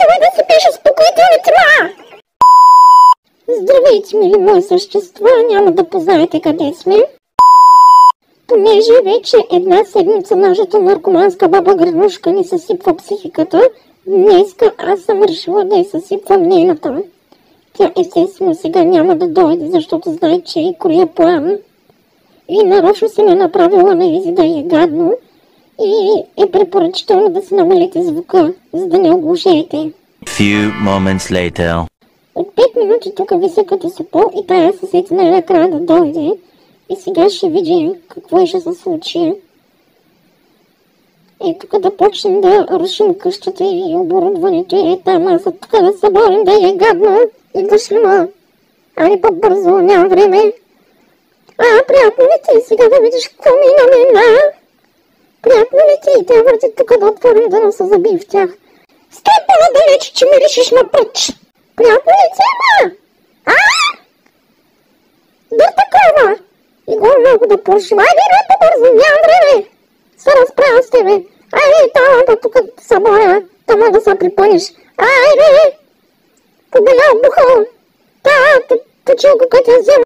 давай да си пише успокоителни тема! Здравейте, мили мои същества, няма да познаете къде сме. Понеже вече една седмица нашата наркоманска баба Гранушка ни съсипва психиката, днеска аз съм решила да я съсипвам нейната. Тя естествено сега няма да дойде, защото знае, че е кроя план. И нарочно се ме направила на изи да е гадно и е препоръчително да си намалите звука, за да не оглушите. Few moments later. От 5 минути тук вися като супо и тая съседина накрая да дойде и сега ще видим какво ще се случи. И тук да почнем да рушим къщата и оборудването и там аз тук да се борим да е гадно и да шлема. Али по-бързо, нямам време. Приятно ли ти сега да видиш какво ми на мен, Приятно ли ти? Те върти тук да отворим да не се забие в тях. Стой по-надалеч, че ми решиш на пръч. Приятно ли ти, Да такова! И го много да пушим. Айде, по-бързо, нямам време. Се разправя с тебе. Айде, там тук са моя. Там да се припъниш. Айде! Побелял бухал. Тъчилка, като я взема.